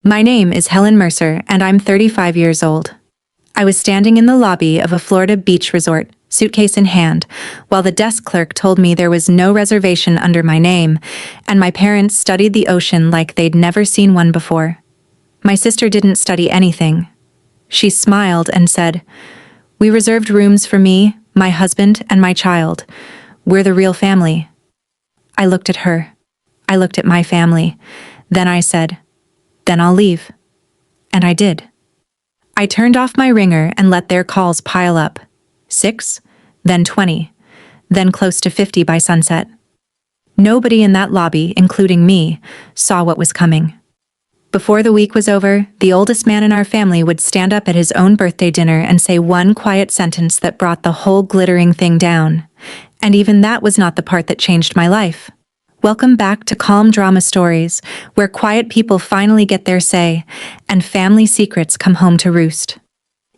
My name is Helen Mercer, and I'm 35 years old. I was standing in the lobby of a Florida beach resort, suitcase in hand, while the desk clerk told me there was no reservation under my name, and my parents studied the ocean like they'd never seen one before. My sister didn't study anything. She smiled and said, "We reserved rooms for me, my husband, and my child. We're the real family." I looked at her. I looked at my family. Then I said, "Then I'll leave." And I did. I turned off my ringer and let their calls pile up. 6, then 20, then close to 50 by sunset. Nobody in that lobby, including me, saw what was coming. Before the week was over, the oldest man in our family would stand up at his own birthday dinner and say one quiet sentence that brought the whole glittering thing down. And even that was not the part that changed my life. Welcome back to Calm Drama Stories, where quiet people finally get their say, and family secrets come home to roost.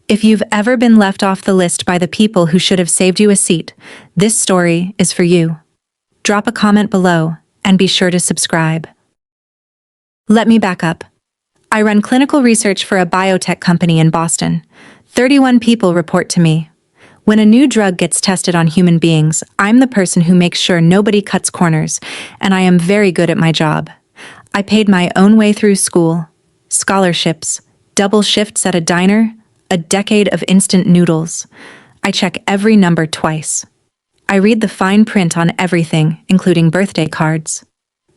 If you've ever been left off the list by the people who should have saved you a seat, this story is for you. Drop a comment below, and be sure to subscribe. Let me back up. I run clinical research for a biotech company in Boston. 31 people report to me. When a new drug gets tested on human beings, I'm the person who makes sure nobody cuts corners, and I am very good at my job. I paid my own way through school, scholarships, double shifts at a diner, a decade of instant noodles. I check every number twice. I read the fine print on everything, including birthday cards.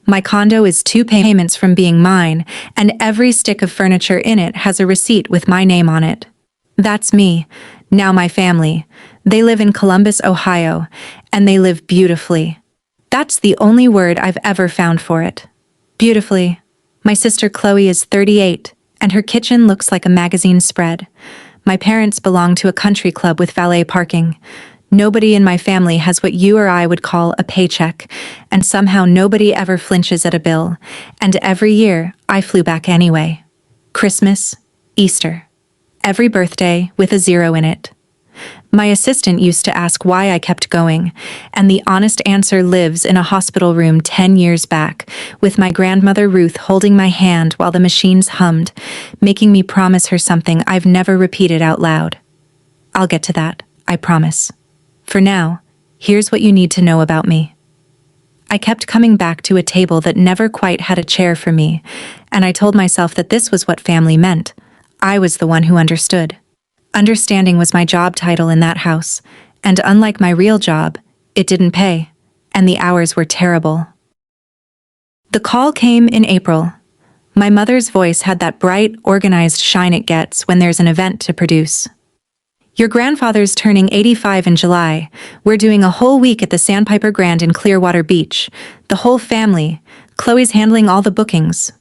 My condo is 2 payments from being mine, and every stick of furniture in it has a receipt with my name on it. That's me. Now my family. They live in Columbus, Ohio, and they live beautifully. That's the only word I've ever found for it. Beautifully. My sister Chloe is 38, and her kitchen looks like a magazine spread. My parents belong to a country club with valet parking. Nobody in my family has what you or I would call a paycheck, and somehow nobody ever flinches at a bill, and every year I flew back anyway. Christmas, Easter. Every birthday with a 0 in it. My assistant used to ask why I kept going, and the honest answer lives in a hospital room 10 years back, with my grandmother Ruth holding my hand while the machines hummed, making me promise her something I've never repeated out loud. I'll get to that, I promise. For now, here's what you need to know about me. I kept coming back to a table that never quite had a chair for me, and I told myself that this was what family meant. I was the one who understood. Understanding was my job title in that house, and unlike my real job, it didn't pay, and the hours were terrible. The call came in April. My mother's voice had that bright, organized shine it gets when there's an event to produce. "Your grandfather's turning 85 in July. We're doing a whole week at the Sandpiper Grand in Clearwater Beach. The whole family. Chloe's handling all the bookings."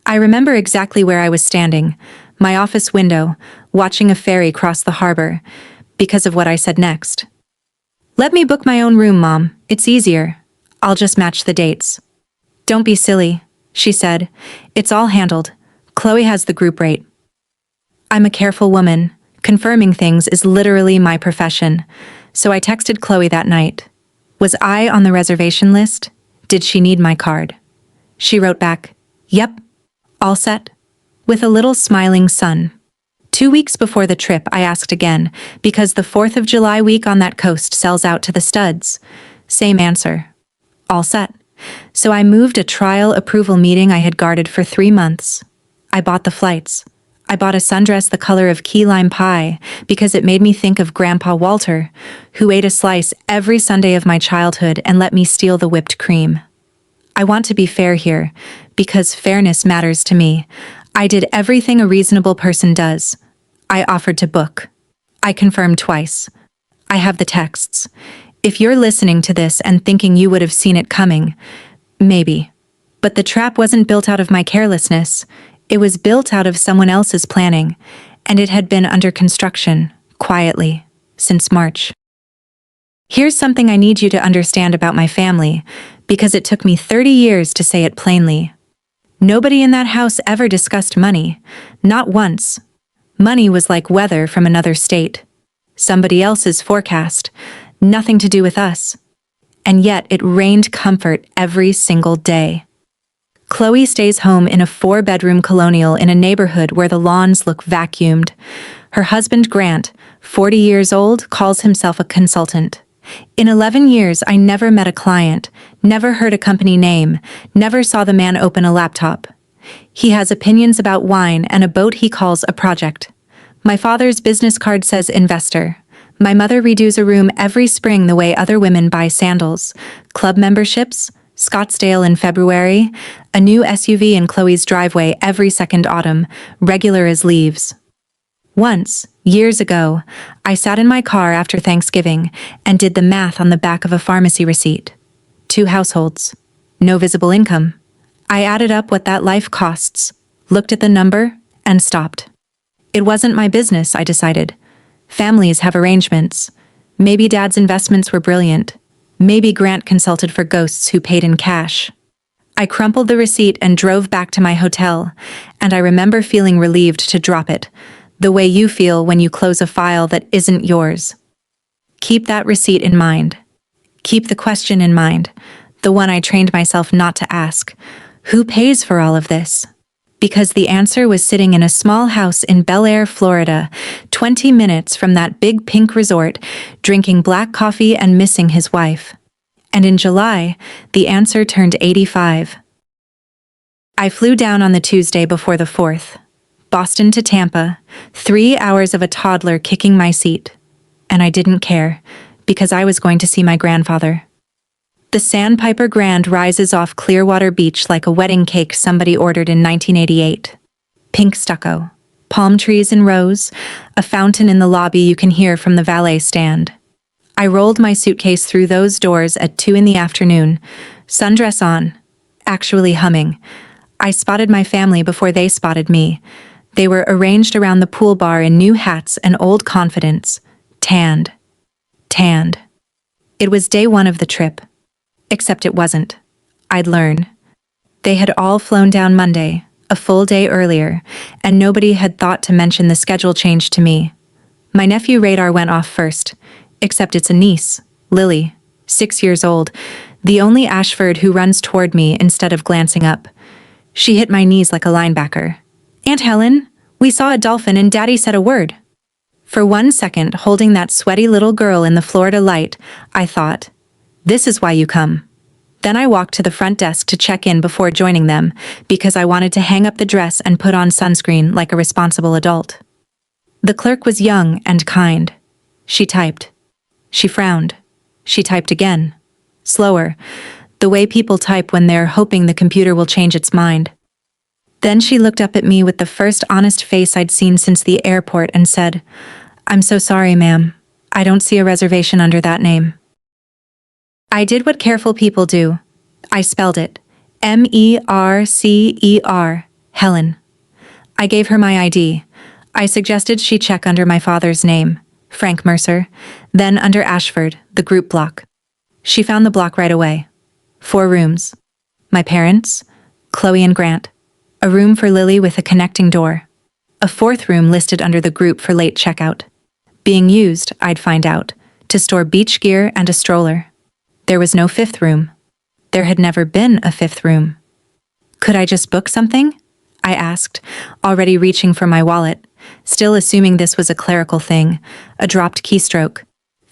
I remember exactly where I was standing, my office window, watching a ferry cross the harbor, because of what I said next. "Let me book my own room, Mom. It's easier. I'll just match the dates." "Don't be silly," she said. "It's all handled. Chloe has the group rate." I'm a careful woman. Confirming things is literally my profession. So I texted Chloe that night. Was I on the reservation list? Did she need my card? She wrote back, "Yep. All set?" With a little smiling sun. 2 weeks before the trip, I asked again, because the 4th of July week on that coast sells out to the studs. Same answer. All set. So I moved a trial approval meeting I had guarded for 3 months. I bought the flights. I bought a sundress the color of key lime pie because it made me think of Grandpa Walter, who ate a slice every Sunday of my childhood and let me steal the whipped cream. I want to be fair here, because fairness matters to me. I did everything a reasonable person does. I offered to book. I confirmed twice. I have the texts. If you're listening to this and thinking you would have seen it coming, maybe. But the trap wasn't built out of my carelessness. It was built out of someone else's planning, and it had been under construction, quietly, since March. Here's something I need you to understand about my family, because it took me 30 years to say it plainly. Nobody in that house ever discussed money, not once. Money was like weather from another state. Somebody else's forecast, nothing to do with us. And yet it rained comfort every single day. Chloe stays home in a 4-bedroom colonial in a neighborhood where the lawns look vacuumed. Her husband, Grant, 40 years old, calls himself a consultant. In 11 years, I never met a client, never heard a company name, never saw the man open a laptop. He has opinions about wine and a boat he calls a project. My father's business card says investor. My mother redoes a room every spring the way other women buy sandals, club memberships, Scottsdale in February, a new SUV in Chloe's driveway every second autumn, regular as leaves. Once, years ago, I sat in my car after Thanksgiving and did the math on the back of a pharmacy receipt. 2 households. No visible income. I added up what that life costs, looked at the number, and stopped. It wasn't my business, I decided. Families have arrangements. Maybe Dad's investments were brilliant. Maybe Grant consulted for ghosts who paid in cash. I crumpled the receipt and drove back to my hotel, and I remember feeling relieved to drop it, the way you feel when you close a file that isn't yours. Keep that receipt in mind. Keep the question in mind, the one I trained myself not to ask. Who pays for all of this? Because the answer was sitting in a small house in Bel Air, Florida, 20 minutes from that big pink resort, drinking black coffee and missing his wife. And in July, the answer turned 85. I flew down on the Tuesday before the 4th. Boston to Tampa, 3 hours of a toddler kicking my seat. And I didn't care, because I was going to see my grandfather. The Sandpiper Grand rises off Clearwater Beach like a wedding cake somebody ordered in 1988. Pink stucco, palm trees in rows, a fountain in the lobby you can hear from the valet stand. I rolled my suitcase through those doors at 2 in the afternoon, sundress on, actually humming. I spotted my family before they spotted me. They were arranged around the pool bar in new hats and old confidence, tanned. It was day 1 of the trip. Except it wasn't. I'd learn. They had all flown down Monday, a full day earlier, and nobody had thought to mention the schedule change to me. My nephew radar went off first, except it's a niece, Lily, 6 years old, the only Ashford who runs toward me instead of glancing up. She hit my knees like a linebacker. "Aunt Helen, we saw a dolphin and Daddy said a word." For 1 second, holding that sweaty little girl in the Florida light, I thought, this is why you come. Then I walked to the front desk to check in before joining them, because I wanted to hang up the dress and put on sunscreen like a responsible adult. The clerk was young and kind. She typed. She frowned. She typed again. Slower, the way people type when they're hoping the computer will change its mind. Then she looked up at me with the first honest face I'd seen since the airport and said, "I'm so sorry, ma'am. I don't see a reservation under that name." I did what careful people do. I spelled it. Mercer, Helen. I gave her my ID. I suggested she check under my father's name, Frank Mercer, then under Ashford, the group block. She found the block right away. 4 rooms. My parents, Chloe and Grant. A room for Lily with a connecting door. A 4th room listed under the group for late checkout. Being used, I'd find out, to store beach gear and a stroller. There was no 5th room. There had never been a 5th room. Could I just book something? I asked, already reaching for my wallet, still assuming this was a clerical thing, a dropped keystroke,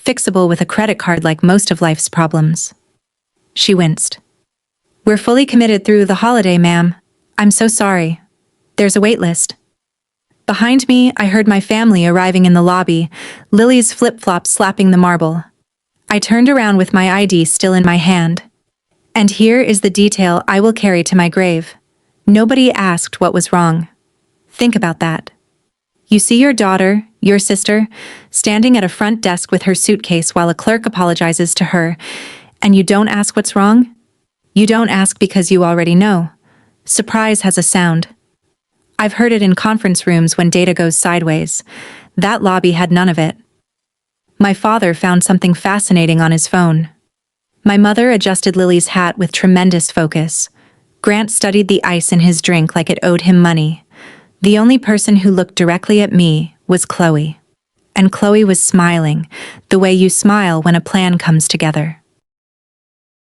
fixable with a credit card like most of life's problems. She winced. "We're fully committed through the holiday, ma'am. I'm so sorry. There's a wait list." Behind me, I heard my family arriving in the lobby, Lily's flip-flops slapping the marble. I turned around with my ID still in my hand. And here is the detail I will carry to my grave. Nobody asked what was wrong. Think about that. You see your daughter, your sister, standing at a front desk with her suitcase while a clerk apologizes to her, and you don't ask what's wrong? You don't ask because you already know. Surprise has a sound. I've heard it in conference rooms when data goes sideways. That lobby had none of it. My father found something fascinating on his phone. My mother adjusted Lily's hat with tremendous focus. Grant studied the ice in his drink like it owed him money. The only person who looked directly at me was Chloe. And Chloe was smiling, the way you smile when a plan comes together.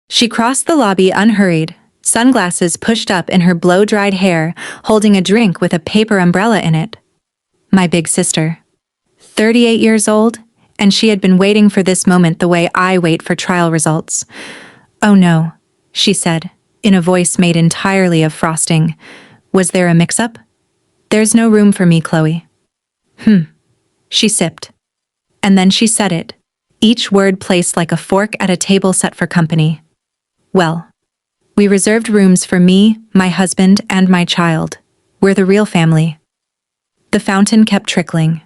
She crossed the lobby unhurried, sunglasses pushed up in her blow-dried hair, holding a drink with a paper umbrella in it. My big sister. 38 years old, and she had been waiting for this moment the way I wait for trial results. "Oh no," she said, in a voice made entirely of frosting. "Was there a mix-up?" "There's no room for me, Chloe." She sipped. And then she said it, each word placed like a fork at a table set for company. "Well, we reserved rooms for me, my husband, and my child. We're the real family." The fountain kept trickling.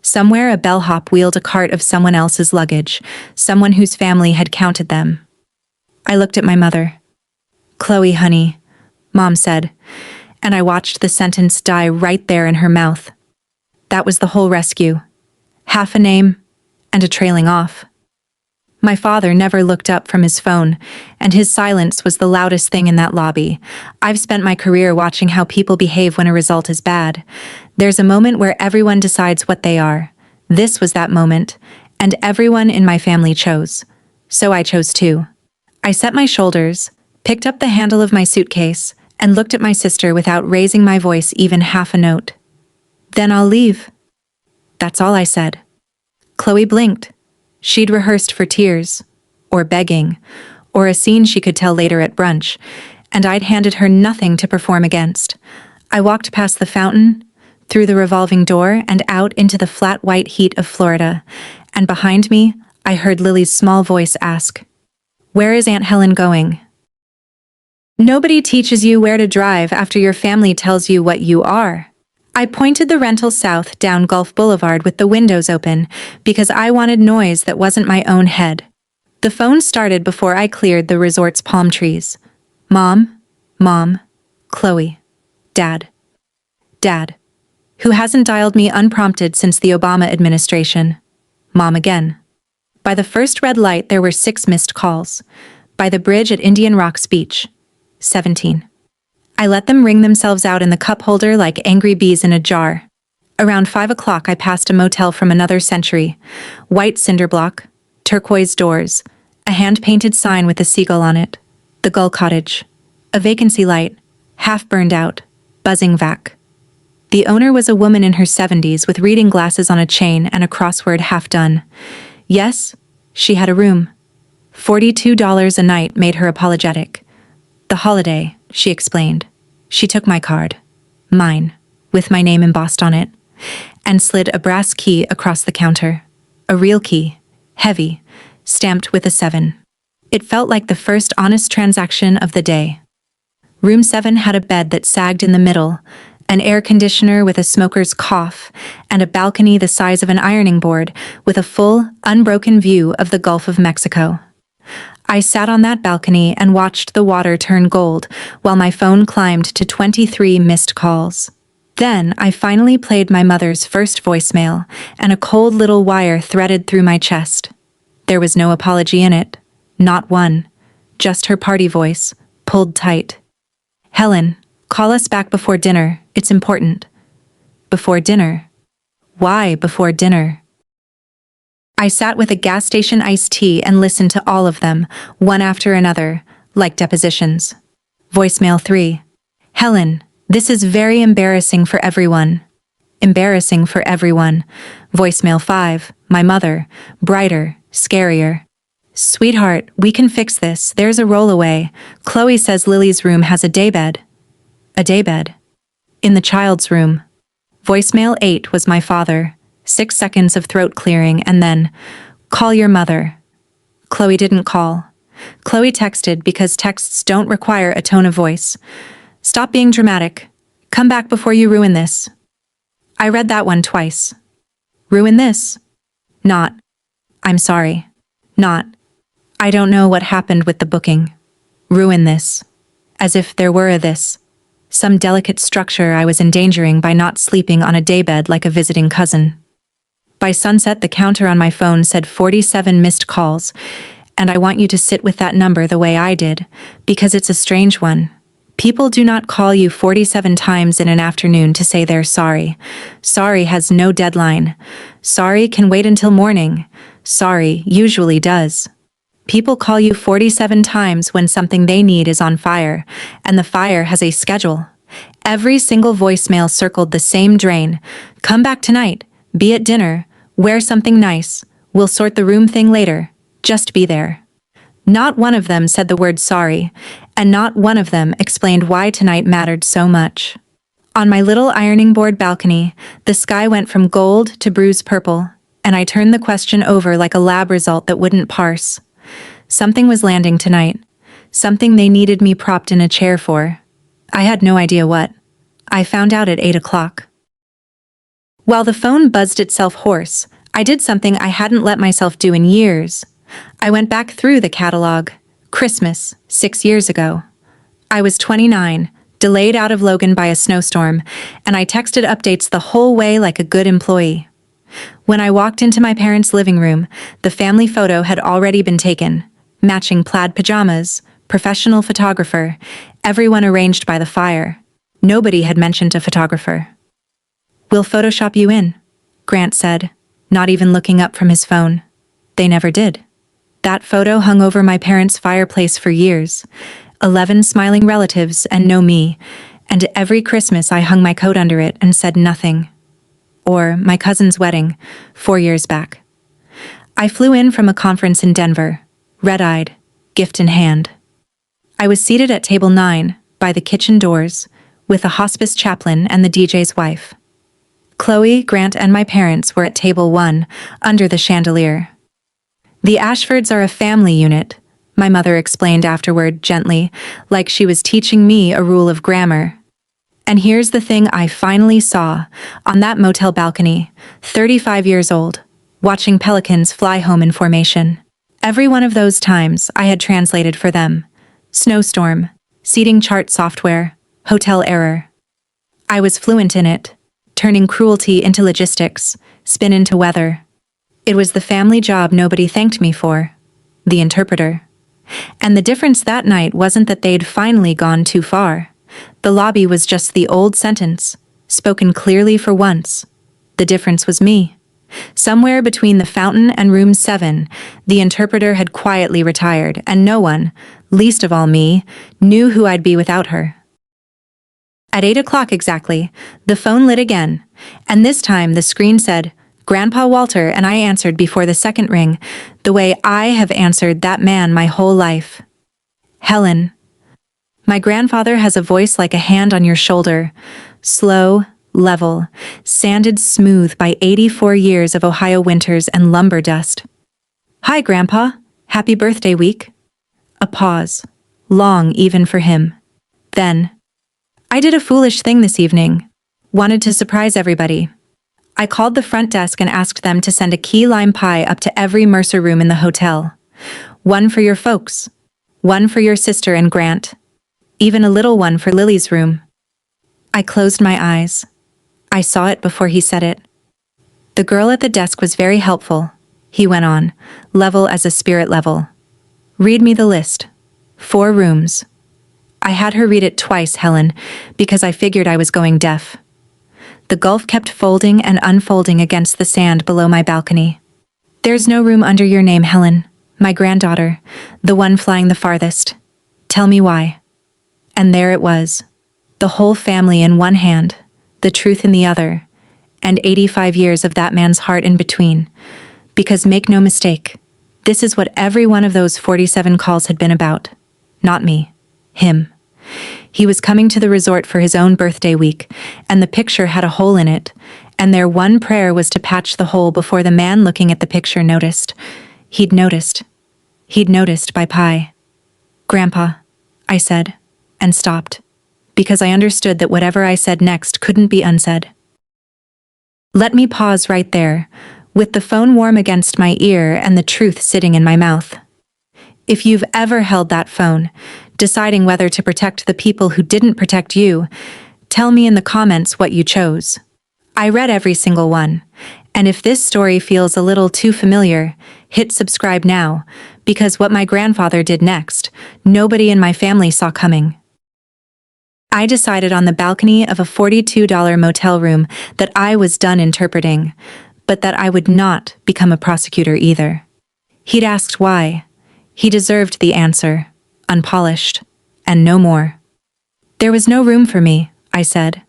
Somewhere a bellhop wheeled a cart of someone else's luggage, someone whose family had counted them. I looked at my mother. "Chloe, honey," Mom said, and I watched the sentence die right there in her mouth. That was the whole rescue. Half a name, and a trailing off. My father never looked up from his phone, and his silence was the loudest thing in that lobby. I've spent my career watching how people behave when a result is bad. There's a moment where everyone decides what they are. This was that moment, and everyone in my family chose. So I chose too. I set my shoulders, picked up the handle of my suitcase, and looked at my sister without raising my voice even half a note. "Then I'll leave." That's all I said. Chloe blinked. She'd rehearsed for tears, or begging, or a scene she could tell later at brunch, and I'd handed her nothing to perform against. I walked past the fountain, through the revolving door, and out into the flat white heat of Florida, and behind me, I heard Lily's small voice ask, "Where is Aunt Helen going?" Nobody teaches you where to drive after your family tells you what you are. I pointed the rental south down Gulf Boulevard with the windows open because I wanted noise that wasn't my own head. The phone started before I cleared the resort's palm trees. Mom, Chloe, Dad. Dad, who hasn't dialed me unprompted since the Obama administration. Mom again. By the first red light there were 6 missed calls. By the bridge at Indian Rocks Beach, 17. I let them wring themselves out in the cup holder like angry bees in a jar. Around 5 o'clock I passed a motel from another century. White cinder block, turquoise doors, a hand-painted sign with a seagull on it. The Gull Cottage. A vacancy light, half burned out, buzzing vac. The owner was a woman in her 70s with reading glasses on a chain and a crossword half done. Yes, she had a room. $42 a night made her apologetic. The holiday, she explained. She took my card, mine, with my name embossed on it, and slid a brass key across the counter. A real key, heavy, stamped with a 7. It felt like the first honest transaction of the day. Room 7 had a bed that sagged in the middle, an air conditioner with a smoker's cough, and a balcony the size of an ironing board with a full, unbroken view of the Gulf of Mexico. I sat on that balcony and watched the water turn gold while my phone climbed to 23 missed calls. Then I finally played my mother's first voicemail, and a cold little wire threaded through my chest. There was no apology in it, not one, just her party voice, pulled tight. "Helen, call us back before dinner, it's important." Before dinner? Why before dinner? I sat with a gas station iced tea and listened to all of them, one after another, like depositions. Voicemail 3. "Helen, this is very embarrassing for everyone." Embarrassing for everyone. Voicemail 5. My mother. Brighter, scarier. "Sweetheart, we can fix this. There's a rollaway. Chloe says Lily's room has a daybed." A daybed? In the child's room. Voicemail 8 was my father. 6 seconds of throat clearing and then, "Call your mother." Chloe didn't call. Chloe texted because texts don't require a tone of voice. "Stop being dramatic. Come back before you ruin this." I read that one twice. Ruin this? Not, "I'm sorry." Not, "I don't know what happened with the booking." Ruin this. As if there were a this. Some delicate structure I was endangering by not sleeping on a daybed like a visiting cousin. By sunset, the counter on my phone said 47 missed calls, and I want you to sit with that number the way I did, because it's a strange one. People do not call you 47 times in an afternoon to say they're sorry. Sorry has no deadline. Sorry can wait until morning. Sorry usually does. People call you 47 times when something they need is on fire, and the fire has a schedule. Every single voicemail circled the same drain. Come back tonight. Be at dinner. Wear something nice. We'll sort the room thing later. Just be there. Not one of them said the word sorry, and not one of them explained why tonight mattered so much. On my little ironing board balcony, the sky went from gold to bruised purple, and I turned the question over like a lab result that wouldn't parse. Something was landing tonight. Something they needed me propped in a chair for. I had no idea what. I found out at 8 o'clock. While the phone buzzed itself hoarse, I did something I hadn't let myself do in years. I went back through the catalog. Christmas, 6 years ago. I was 29, delayed out of Logan by a snowstorm, and I texted updates the whole way like a good employee. When I walked into my parents' living room, the family photo had already been taken. Matching plaid pajamas, professional photographer, everyone arranged by the fire. Nobody had mentioned a photographer. "We'll Photoshop you in," Grant said, not even looking up from his phone. They never did. That photo hung over my parents' fireplace for years. 11 smiling relatives and no me, and every Christmas I hung my coat under it and said nothing. Or my cousin's wedding, 4 years back. I flew in from a conference in Denver, red-eyed, gift in hand. I was seated at table 9, by the kitchen doors, with a hospice chaplain and the DJ's wife. Chloe, Grant, and my parents were at table 1, under the chandelier. "The Ashfords are a family unit," my mother explained afterward gently, like she was teaching me a rule of grammar. And here's the thing I finally saw, on that motel balcony, 35 years old, watching pelicans fly home in formation. Every one of those times I had translated for them. Snowstorm, seating chart software, hotel error. I was fluent in it, turning cruelty into logistics, spin into weather. It was the family job nobody thanked me for, the interpreter. And the difference that night wasn't that they'd finally gone too far. The lobby was just the old sentence, spoken clearly for once. The difference was me. Somewhere between the fountain and room 7, the interpreter had quietly retired, and no one, least of all me, knew who I'd be without her. At 8 o'clock exactly, the phone lit again, and this time the screen said, "Grandpa Walter," and I answered before the second ring, the way I have answered that man my whole life. "Helen." My grandfather has a voice like a hand on your shoulder, slow, level, sanded smooth by 84 years of Ohio winters and lumber dust. "Hi, Grandpa. Happy birthday week." A pause, long even for him. Then, "I did a foolish thing this evening. Wanted to surprise everybody. I called the front desk and asked them to send a key lime pie up to every Mercer room in the hotel. One for your folks. One for your sister and Grant. Even a little one for Lily's room." I closed my eyes. I saw it before he said it. "The girl at the desk was very helpful," he went on, level as a spirit level. "Read me the list. 4 rooms. I had her read it twice, Helen, because I figured I was going deaf. The gulf kept folding and unfolding against the sand below my balcony. There's no room under your name, Helen, my granddaughter, the one flying the farthest. Tell me why." And there it was, the whole family in one hand, the truth in the other, and 85 years of that man's heart in between. Because make no mistake, this is what every one of those 47 calls had been about. Not me. Him. He was coming to the resort for his own birthday week, and the picture had a hole in it, and their one prayer was to patch the hole before the man looking at the picture noticed. He'd noticed. He'd noticed by pie. "Grandpa," I said, and stopped, because I understood that whatever I said next couldn't be unsaid. Let me pause right there, with the phone warm against my ear and the truth sitting in my mouth. If you've ever held that phone, deciding whether to protect the people who didn't protect you, tell me in the comments what you chose. I read every single one, and if this story feels a little too familiar, hit subscribe now, because what my grandfather did next, nobody in my family saw coming. I decided on the balcony of a $42 motel room that I was done interpreting, but that I would not become a prosecutor either. He'd asked why. He deserved the answer, unpolished, and no more. There was no room for me, I said.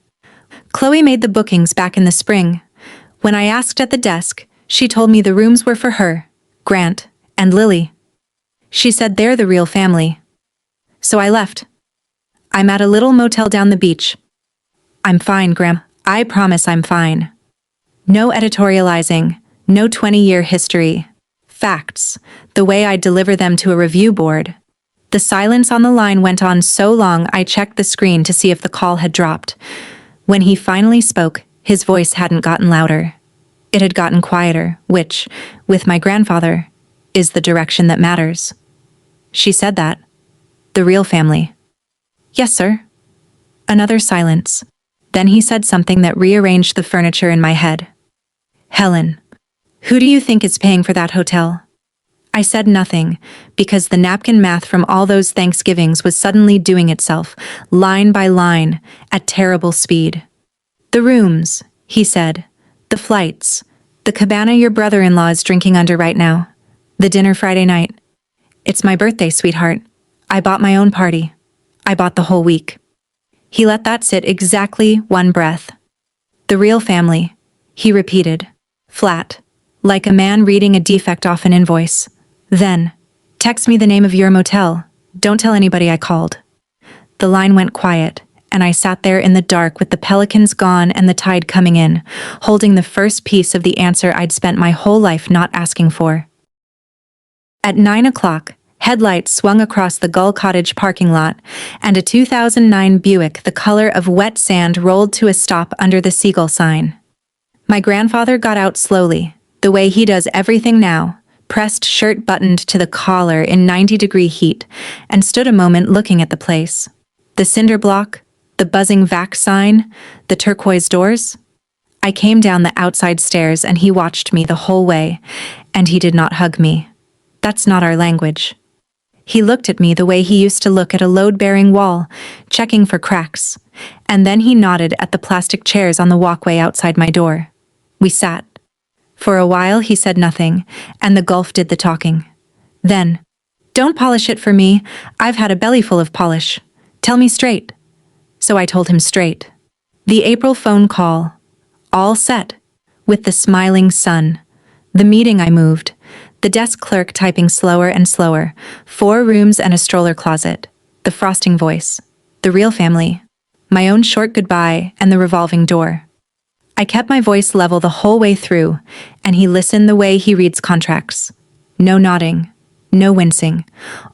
Chloe made the bookings back in the spring. When I asked at the desk, she told me the rooms were for her, Grant, and Lily. She said they're the real family. So I left. I'm at a little motel down the beach. I'm fine, Graham. I promise I'm fine. No editorializing, no 20-year history. Facts, the way I deliver them to a review board. The silence on the line went on so long I checked the screen to see if the call had dropped. When he finally spoke, his voice hadn't gotten louder. It had gotten quieter, which, with my grandfather, is the direction that matters. She said that. The real family. Yes, sir. Another silence. Then he said something that rearranged the furniture in my head. Helen, who do you think is paying for that hotel? I said nothing, because the napkin math from all those Thanksgivings was suddenly doing itself, line by line, at terrible speed. The rooms, he said. The flights. The cabana your brother-in-law is drinking under right now. The dinner Friday night. It's my birthday, sweetheart. I bought my own party. I bought the whole week. He let that sit exactly one breath. The real family, he repeated, flat, like a man reading a defect off an invoice. Then, text me the name of your motel. Don't tell anybody I called. The line went quiet, and I sat there in the dark with the pelicans gone and the tide coming in, holding the first piece of the answer I'd spent my whole life not asking for. At 9 o'clock, headlights swung across the Gull Cottage parking lot, and a 2009 Buick the color of wet sand rolled to a stop under the Seagull sign. My grandfather got out slowly, the way he does everything now, pressed shirt buttoned to the collar in 90-degree heat, and stood a moment looking at the place. The cinder block, the buzzing vac sign, the turquoise doors. I came down the outside stairs and he watched me the whole way, and he did not hug me. That's not our language. He looked at me the way he used to look at a load-bearing wall, checking for cracks, and then he nodded at the plastic chairs on the walkway outside my door. We sat. For a while he said nothing, and the Gulf did the talking. Then, "Don't polish it for me, I've had a belly full of polish. Tell me straight." So I told him straight. The April phone call. All set. With the smiling sun. The meeting I moved. The desk clerk typing slower and slower. 4 rooms and a stroller closet. The frosting voice. The real family. My own short goodbye and the revolving door. I kept my voice level the whole way through, and he listened the way he reads contracts. No nodding. No wincing.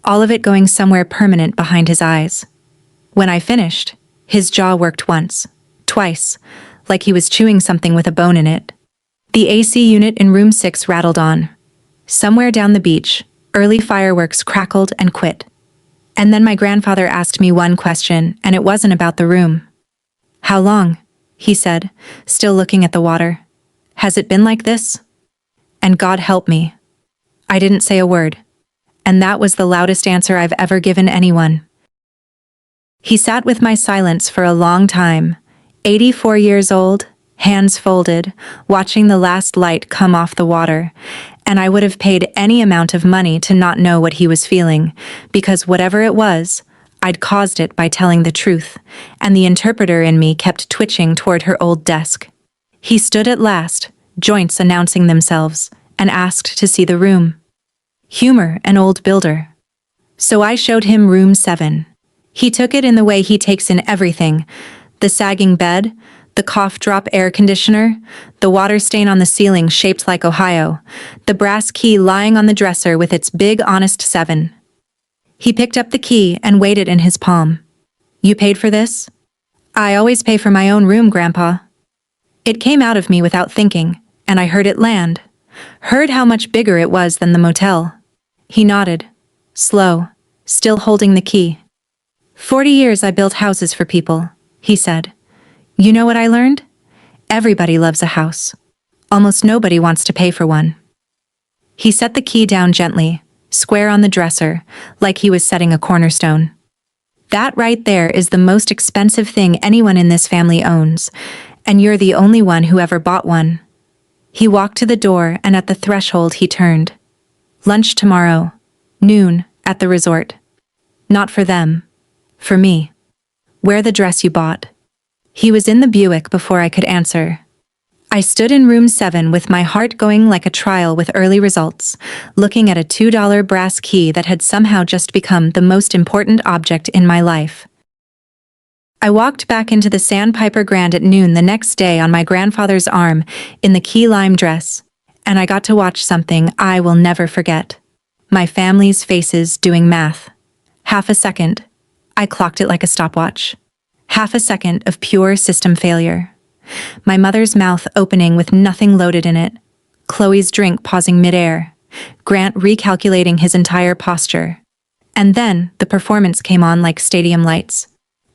All of it going somewhere permanent behind his eyes. When I finished, his jaw worked once. Twice. Like he was chewing something with a bone in it. The AC unit in room 6 rattled on. Somewhere down the beach, early fireworks crackled and quit. And then my grandfather asked me one question, and it wasn't about the room. "How long?" he said, still looking at the water. "Has it been like this?" And God help me. I didn't say a word. And that was the loudest answer I've ever given anyone. He sat with my silence for a long time, 84 years old, hands folded, watching the last light come off the water, and I would have paid any amount of money to not know what he was feeling, because whatever it was, I'd caused it by telling the truth, and the interpreter in me kept twitching toward her old desk. He stood at last, joints announcing themselves, and asked to see the room. Humor, an old builder. So I showed him room 7. He took it in the way he takes in everything, the sagging bed, the cough drop air conditioner, the water stain on the ceiling shaped like Ohio, the brass key lying on the dresser with its big honest 7. He picked up the key and weighed it in his palm. "You paid for this?" "I always pay for my own room, Grandpa." It came out of me without thinking, and I heard it land. Heard how much bigger it was than the motel. He nodded. Slow, still holding the key. 40 years I built houses for people, he said. You know what I learned? Everybody loves a house. Almost nobody wants to pay for one. He set the key down gently, square on the dresser, like he was setting a cornerstone. That right there is the most expensive thing anyone in this family owns, and you're the only one who ever bought one. He walked to the door, and at the threshold he turned. Lunch tomorrow. Noon, at the resort. Not for them. For me. Wear the dress you bought. He was in the Buick before I could answer. I stood in room 7 with my heart going like a trial with early results, looking at a $2 brass key that had somehow just become the most important object in my life. I walked back into the Sandpiper Grand at noon the next day on my grandfather's arm in the key lime dress, and I got to watch something I will never forget. My family's faces doing math. Half a second. I clocked it like a stopwatch. Half a second of pure system failure. My mother's mouth opening with nothing loaded in it. Chloe's drink pausing midair. Grant recalculating his entire posture. And then the performance came on like stadium lights.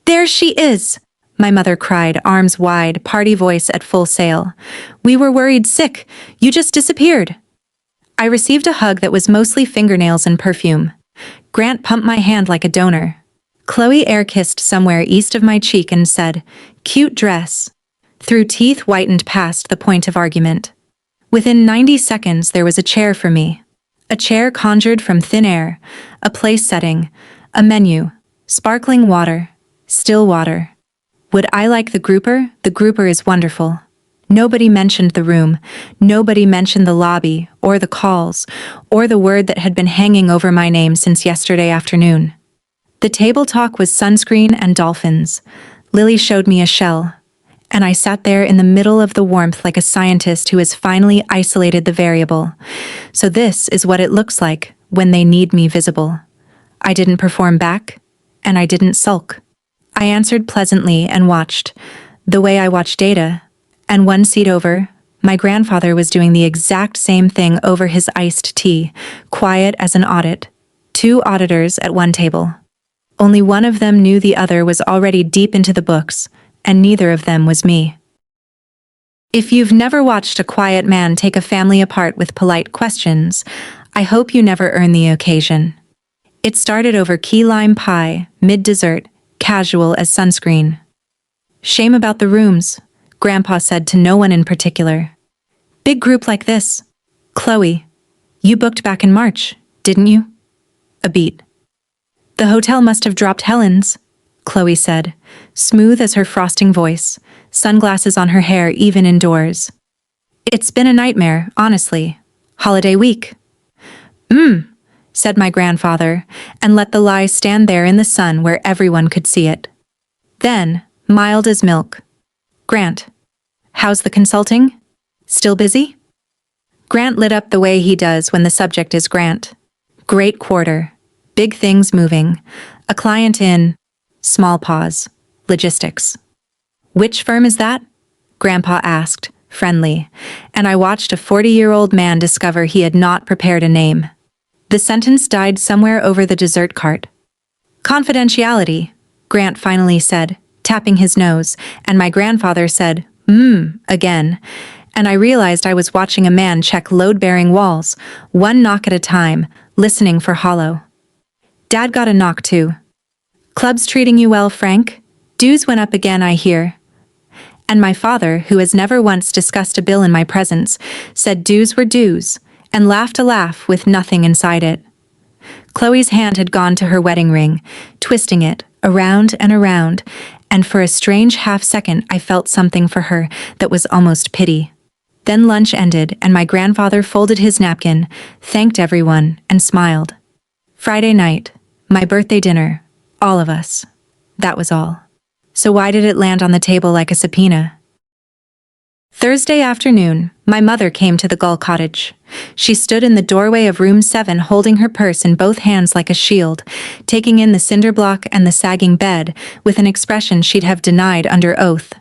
"There she is!" my mother cried, arms wide, party voice at full sail. "We were worried sick. You just disappeared." I received a hug that was mostly fingernails and perfume. Grant pumped my hand like a donor. Chloe air-kissed somewhere east of my cheek and said, "Cute dress." Through teeth whitened past the point of argument. Within 90 seconds there was a chair for me. A chair conjured from thin air, a place setting, a menu, sparkling water, still water. Would I like the grouper? The grouper is wonderful. Nobody mentioned the room, nobody mentioned the lobby, or the calls, or the word that had been hanging over my name since yesterday afternoon. The table talk was sunscreen and dolphins. Lily showed me a shell, and I sat there in the middle of the warmth like a scientist who has finally isolated the variable. So this is what it looks like when they need me visible. I didn't perform back, and I didn't sulk. I answered pleasantly and watched, the way I watch data, and one seat over, my grandfather was doing the exact same thing over his iced tea, quiet as an audit. 2 auditors at one table. Only one of them knew the other was already deep into the books, and neither of them was me. If you've never watched a quiet man take a family apart with polite questions, I hope you never earn the occasion. It started over key lime pie, mid-dessert, casual as sunscreen. "Shame about the rooms," Grandpa said to no one in particular. "Big group like this. Chloe, you booked back in March, didn't you?" A beat. "The hotel must have dropped Helen's," Chloe said, smooth as her frosting voice, sunglasses on her hair even indoors. "It's been a nightmare, honestly. Holiday week." Said my grandfather, and let the lie stand there in the sun where everyone could see it. Then, mild as milk. "Grant, how's the consulting? Still busy?" Grant lit up the way he does when the subject is Grant. Great quarter. Big things moving. A client in. Small pause. Logistics. "Which firm is that?" Grandpa asked, friendly, and I watched a 40-year-old man discover he had not prepared a name. The sentence died somewhere over the dessert cart. "Confidentiality," Grant finally said, tapping his nose, and my grandfather said, again, and I realized I was watching a man check load-bearing walls, one knock at a time, listening for hollow. "Dad got a knock too." "Club's treating you well, Frank? Dues went up again, I hear." And my father, who has never once discussed a bill in my presence, said dues were dues, and laughed a laugh with nothing inside it. Chloe's hand had gone to her wedding ring, twisting it, around and around, and for a strange half-second I felt something for her that was almost pity. Then lunch ended, and my grandfather folded his napkin, thanked everyone, and smiled. Friday night, my birthday dinner, all of us. That was all. So why did it land on the table like a subpoena? Thursday afternoon, my mother came to the Gull cottage. She stood in the doorway of room 7 holding her purse in both hands like a shield, taking in the cinder block and the sagging bed with an expression she'd have denied under oath.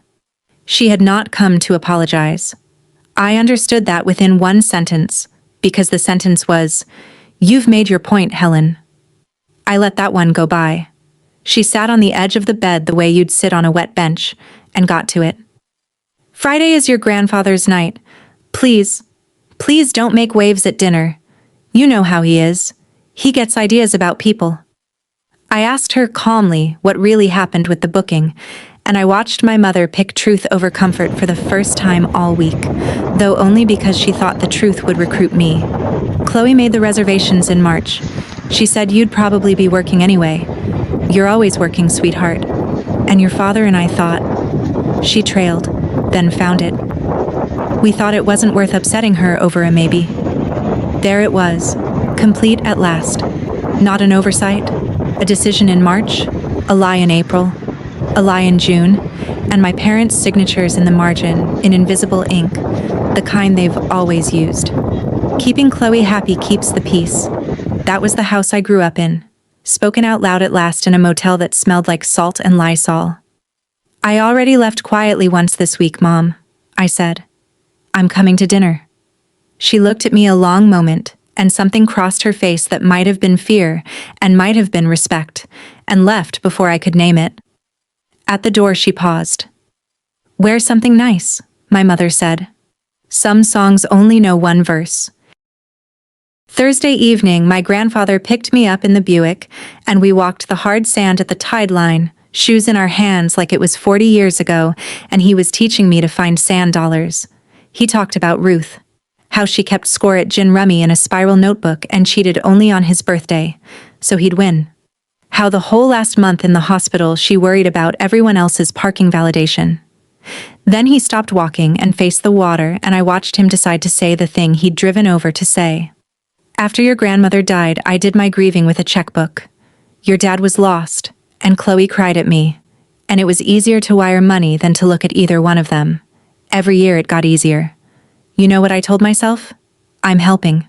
She had not come to apologize. I understood that within one sentence, because the sentence was, "You've made your point, Helen." I let that one go by. She sat on the edge of the bed the way you'd sit on a wet bench, and got to it. "Friday is your grandfather's night. Please, please don't make waves at dinner. You know how he is. He gets ideas about people." I asked her calmly what really happened with the booking, and I watched my mother pick truth over comfort for the first time all week, though only because she thought the truth would recruit me. "Chloe made the reservations in March. She said you'd probably be working anyway. You're always working, sweetheart. And your father and I thought. She trailed, then found it. We thought it wasn't worth upsetting her over a maybe. There it was, complete at last. Not an oversight, a decision in March, a lie in April, a lie in June, and my parents' signatures in the margin in invisible ink, the kind they've always used. Keeping Chloe happy keeps the peace. That was the house I grew up in, spoken out loud at last in a motel that smelled like salt and Lysol. I already left quietly once this week, Mom, I said. I'm coming to dinner. She looked at me a long moment, and something crossed her face that might have been fear and might have been respect, and left before I could name it. At the door she paused. Wear something nice, my mother said. Some songs only know one verse. Thursday evening, my grandfather picked me up in the Buick, and we walked the hard sand at the tide line, shoes in our hands like it was 40 years ago, and he was teaching me to find sand dollars. He talked about Ruth, how she kept score at gin rummy in a spiral notebook and cheated only on his birthday, so he'd win. How the whole last month in the hospital she worried about everyone else's parking validation. Then he stopped walking and faced the water, and I watched him decide to say the thing he'd driven over to say. After your grandmother died, I did my grieving with a checkbook. Your dad was lost, and Chloe cried at me, and it was easier to wire money than to look at either one of them. Every year it got easier. You know what I told myself? I'm helping.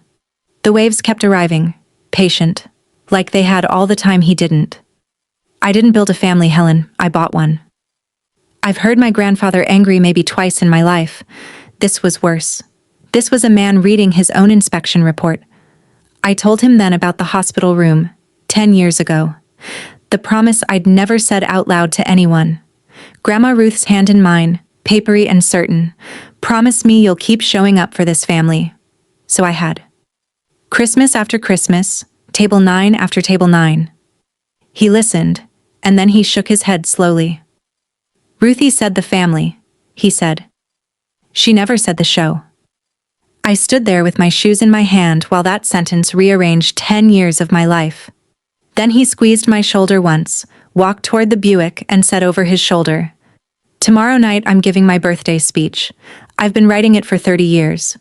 The waves kept arriving, patient, like they had all the time he didn't. I didn't build a family, Helen, I bought one. I've heard my grandfather angry maybe twice in my life. This was worse. This was a man reading his own inspection report. I told him then about the hospital room, 10 years ago. The promise I'd never said out loud to anyone. Grandma Ruth's hand in mine, papery and certain. Promise me you'll keep showing up for this family. So I had. Christmas after Christmas, table 9 after table 9. He listened, and then he shook his head slowly. Ruthie said the family, he said. She never said the show. I stood there with my shoes in my hand while that sentence rearranged 10 years of my life. Then he squeezed my shoulder once, walked toward the Buick and said over his shoulder, Tomorrow night I'm giving my birthday speech. I've been writing it for 30 years.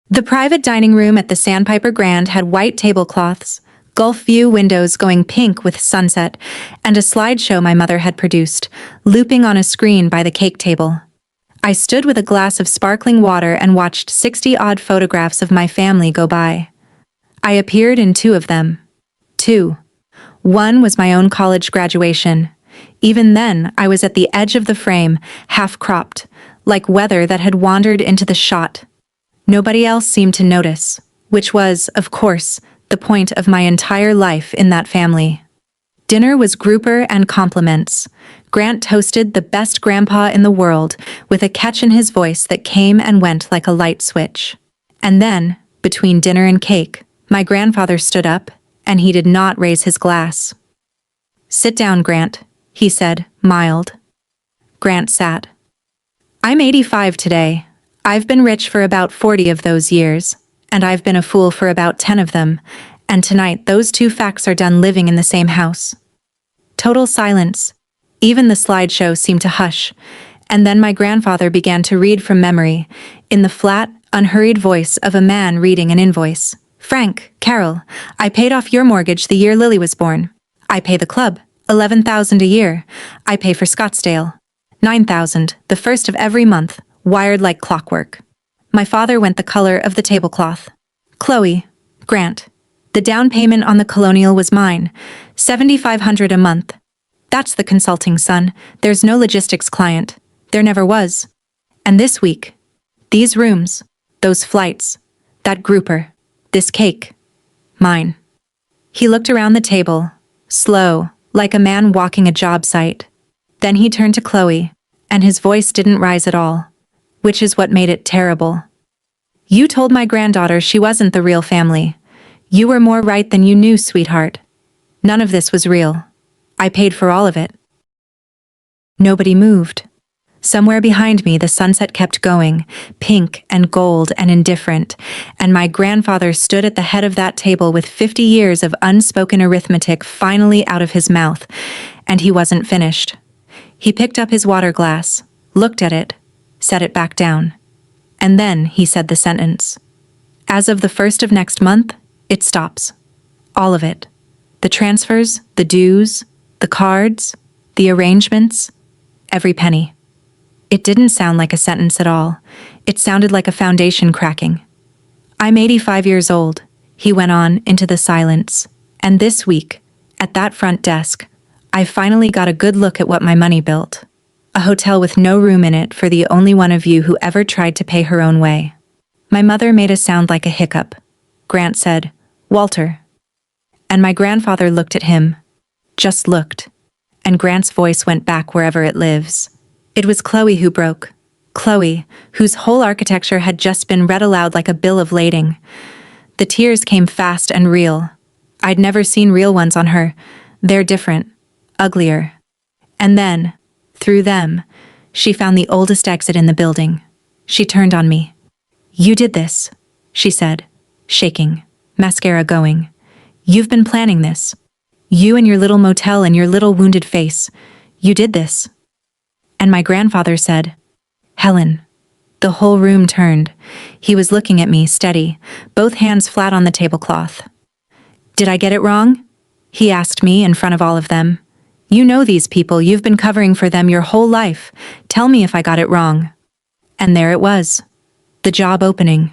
The private dining room at the Sandpiper Grand had white tablecloths, Gulf view windows going pink with sunset, and a slideshow my mother had produced, looping on a screen by the cake table. I stood with a glass of sparkling water and watched 60-odd photographs of my family go by. I appeared in 2 of them. 2. One was my own college graduation. Even then, I was at the edge of the frame, half-cropped, like weather that had wandered into the shot. Nobody else seemed to notice, which was, of course, the point of my entire life in that family. Dinner was grouper and compliments. Grant toasted the best grandpa in the world with a catch in his voice that came and went like a light switch. And then, between dinner and cake, my grandfather stood up, and he did not raise his glass. Sit down, Grant, he said, mild. Grant sat. I'm 85 today. I've been rich for about 40 of those years, and I've been a fool for about 10 of them, and tonight those 2 facts are done living in the same house. Total silence. Even the slideshow seemed to hush, and then my grandfather began to read from memory, in the flat, unhurried voice of a man reading an invoice. Frank, Carol, I paid off your mortgage the year Lily was born. I pay the club, $11,000 a year. I pay for Scottsdale. $9,000, the first of every month, wired like clockwork. My father went the color of the tablecloth. Chloe, Grant. The down payment on the Colonial was mine, $7,500 a month. That's the consulting, son. There's no logistics client. There never was. And this week, these rooms, those flights, that grouper, this cake, mine. He looked around the table, slow, like a man walking a job site. Then he turned to Chloe, and his voice didn't rise at all, which is what made it terrible. You told my granddaughter she wasn't the real family. You were more right than you knew, sweetheart. None of this was real. I paid for all of it. Nobody moved. Somewhere behind me, the sunset kept going, pink and gold and indifferent, and my grandfather stood at the head of that table with 50 years of unspoken arithmetic finally out of his mouth, and he wasn't finished. He picked up his water glass, looked at it, set it back down, and then he said the sentence. As of the 1st of next month, it stops. All of it. The transfers, the dues, the cards, the arrangements, every penny. It didn't sound like a sentence at all. It sounded like a foundation cracking. I'm 85 years old, he went on into the silence, and this week, at that front desk, I finally got a good look at what my money built. A hotel with no room in it for the only one of you who ever tried to pay her own way. My mother made a sound like a hiccup. Grant said, "Walter." And my grandfather looked at him. Just looked. And Grant's voice went back wherever it lives. It was Chloe who broke. Chloe, whose whole architecture had just been read aloud like a bill of lading. The tears came fast and real. I'd never seen real ones on her. They're different. Uglier. And then, through them, she found the oldest exit in the building. She turned on me. "You did this," she said, shaking, mascara going. "You've been planning this. You and your little motel and your little wounded face. You did this." And my grandfather said, "Helen." The whole room turned. He was looking at me, steady, both hands flat on the tablecloth. "Did I get it wrong?" he asked me in front of all of them. "You know these people, you've been covering for them your whole life. Tell me if I got it wrong." And there it was. The job opening.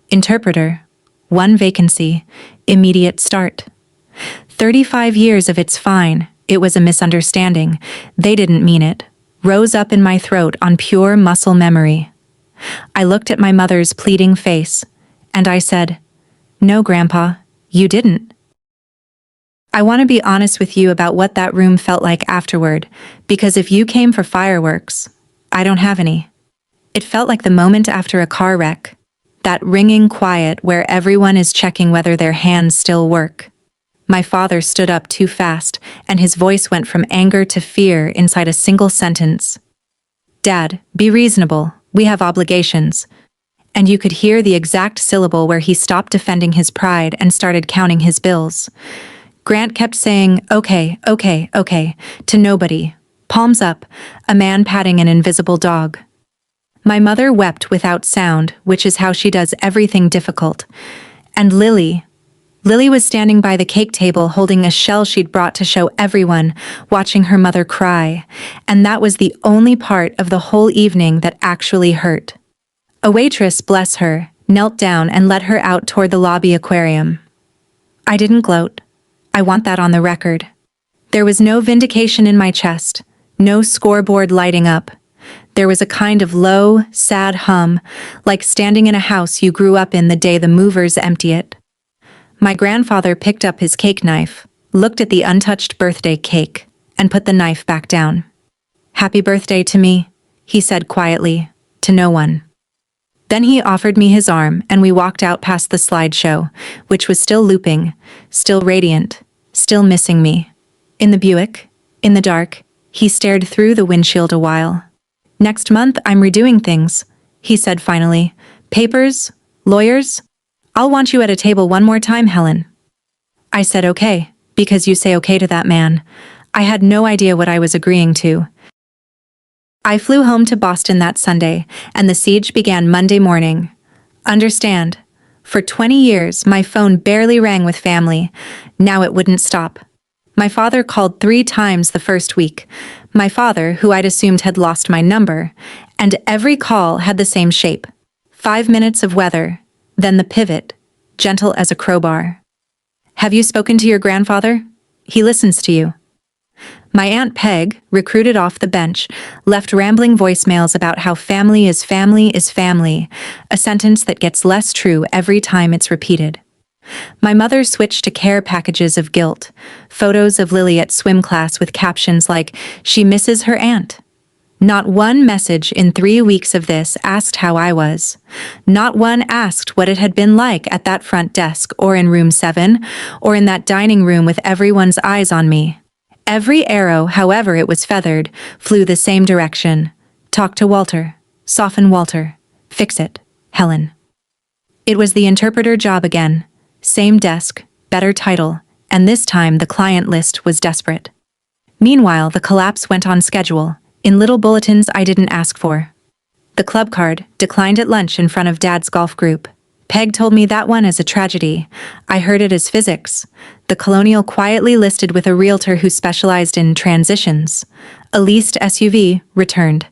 Interpreter. 1 vacancy. Immediate start. 35 years of "it's fine, it was a misunderstanding, they didn't mean it," rose up in my throat on pure muscle memory. I looked at my mother's pleading face, and I said, "No, Grandpa, you didn't." I want to be honest with you about what that room felt like afterward, because if you came for fireworks, I don't have any. It felt like the moment after a car wreck, that ringing quiet where everyone is checking whether their hands still work. My father stood up too fast, and his voice went from anger to fear inside a single sentence. "Dad, be reasonable, we have obligations." And you could hear the exact syllable where he stopped defending his pride and started counting his bills. Grant kept saying, "Okay, okay, okay," to nobody. Palms up, a man patting an invisible dog. My mother wept without sound, which is how she does everything difficult. And Lily was standing by the cake table holding a shell she'd brought to show everyone, watching her mother cry. And that was the only part of the whole evening that actually hurt. A waitress, bless her, knelt down and led her out toward the lobby aquarium. I didn't gloat. I want that on the record. There was no vindication in my chest, no scoreboard lighting up. There was a kind of low, sad hum, like standing in a house you grew up in the day the movers empty it. My grandfather picked up his cake knife, looked at the untouched birthday cake, and put the knife back down. "Happy birthday to me," he said quietly, to no one. Then he offered me his arm and we walked out past the slideshow, which was still looping, still radiant, still missing me. In the Buick, in the dark, he stared through the windshield a while. "Next month I'm redoing things," he said finally. "Papers, lawyers, I'll want you at a table one more time, Helen." I said okay, because you say okay to that man. I had no idea what I was agreeing to. I flew home to Boston that Sunday, and the siege began Monday morning. Understand, for 20 years my phone barely rang with family. Now it wouldn't stop. My father called 3 times the first week. My father, who I'd assumed had lost my number, and every call had the same shape. 5 minutes of weather, then the pivot, gentle as a crowbar. "Have you spoken to your grandfather? He listens to you." My Aunt Peg, recruited off the bench, left rambling voicemails about how family is family is family, a sentence that gets less true every time it's repeated. My mother switched to care packages of guilt, photos of Lily at swim class with captions like, "She misses her aunt." Not one message in 3 weeks of this asked how I was. Not one asked what it had been like at that front desk or in room 7, or in that dining room with everyone's eyes on me. Every arrow, however it was feathered, flew the same direction, Talk to Walter. Soften Walter. Fix it. Helen. It was the interpreter job again. Same desk, better title, and this time the client list was desperate. Meanwhile, the collapse went on schedule, in little bulletins I didn't ask for. The club card, declined at lunch in front of Dad's golf group. Peg told me that one as a tragedy. I heard it as physics. The Colonial quietly listed with a realtor who specialized in transitions. A leased SUV, returned.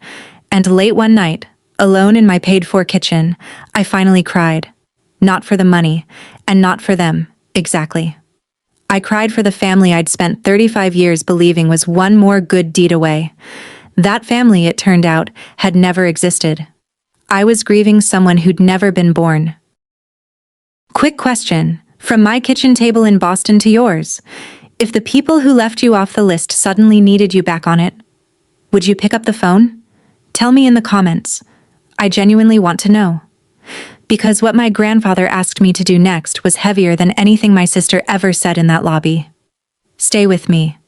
And late one night, alone in my paid-for kitchen, I finally cried. Not for the money, and not for them, exactly. I cried for the family I'd spent 35 years believing was one more good deed away. That family, it turned out, had never existed. I was grieving someone who'd never been born. Quick question, from my kitchen table in Boston to yours. If the people who left you off the list suddenly needed you back on it, would you pick up the phone? Tell me in the comments. I genuinely want to know. Because what my grandfather asked me to do next was heavier than anything my sister ever said in that lobby. Stay with me.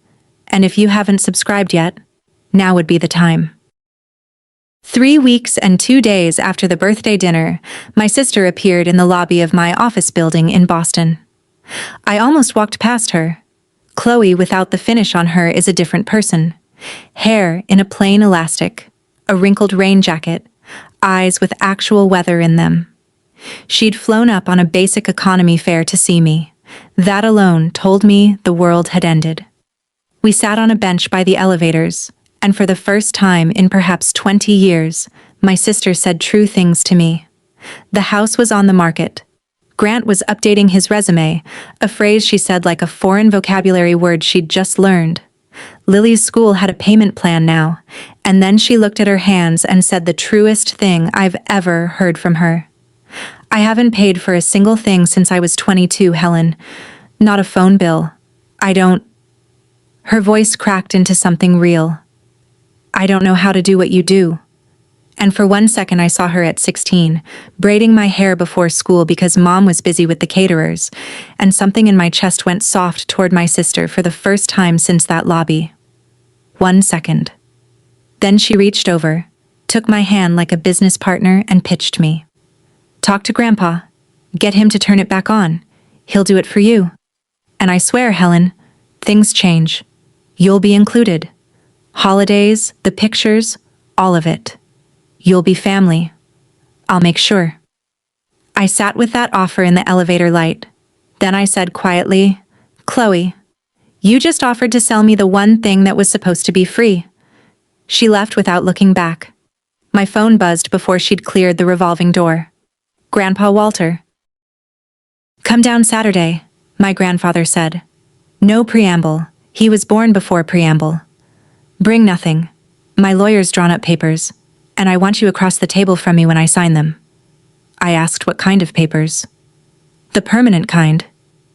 And if you haven't subscribed yet, now would be the time. 3 weeks and 2 days after the birthday dinner, my sister appeared in the lobby of my office building in Boston. I almost walked past her. Chloe without the finish on her is a different person. Hair in a plain elastic, a wrinkled rain jacket, eyes with actual weather in them. She'd flown up on a basic economy fare to see me. That alone told me the world had ended. We sat on a bench by the elevators, and for the first time in perhaps 20 years, my sister said true things to me. The house was on the market. Grant was updating his resume, a phrase she said like a foreign vocabulary word she'd just learned. Lily's school had a payment plan now, and then she looked at her hands and said the truest thing I've ever heard from her. I haven't paid for a single thing since I was 22, Helen. Not a phone bill. I don't... Her voice cracked into something real. I don't know how to do what you do. And for 1 second I saw her at 16, braiding my hair before school because Mom was busy with the caterers, and something in my chest went soft toward my sister for the first time since that lobby. 1 second. Then she reached over, took my hand like a business partner and pitched me. Talk to Grandpa. Get him to turn it back on. He'll do it for you. And I swear, Helen, things change. You'll be included. Holidays, the pictures, all of it. You'll be family. I'll make sure. I sat with that offer in the elevator light. Then I said quietly, Chloe, you just offered to sell me the one thing that was supposed to be free. She left without looking back. My phone buzzed before she'd cleared the revolving door. Grandpa Walter. Come down Saturday, my grandfather said. No preamble. He was born before preamble. Bring nothing. My lawyer's drawn up papers, and I want you across the table from me when I sign them. I asked what kind of papers. The permanent kind,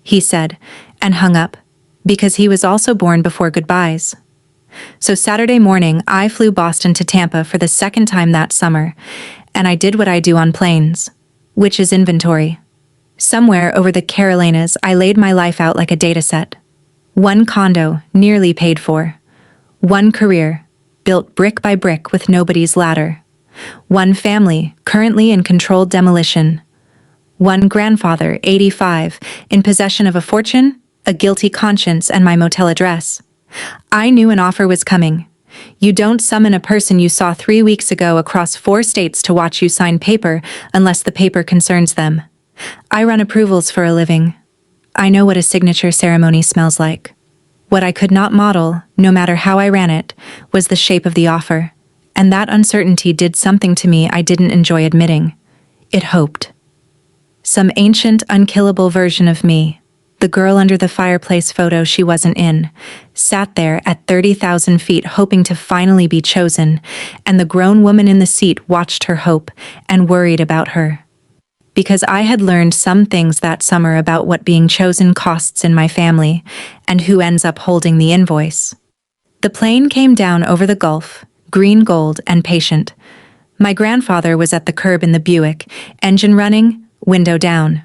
he said, and hung up, because he was also born before goodbyes. So Saturday morning, I flew Boston to Tampa for the second time that summer, and I did what I do on planes, which is inventory. Somewhere over the Carolinas, I laid my life out like a dataset. One condo, nearly paid for. One career, built brick by brick with nobody's ladder. One family, currently in controlled demolition. One grandfather, 85, in possession of a fortune, a guilty conscience, and my motel address. I knew an offer was coming. You don't summon a person you saw 3 weeks ago across 4 states to watch you sign paper unless the paper concerns them. I run approvals for a living. I know what a signature ceremony smells like. What I could not model, no matter how I ran it, was the shape of the offer. And that uncertainty did something to me I didn't enjoy admitting. It hoped. Some ancient, unkillable version of me, the girl under the fireplace photo she wasn't in, sat there at 30,000 feet hoping to finally be chosen, and the grown woman in the seat watched her hope and worried about her. Because I had learned some things that summer about what being chosen costs in my family, and who ends up holding the invoice. The plane came down over the Gulf, green gold and patient. My grandfather was at the curb in the Buick, engine running, window down.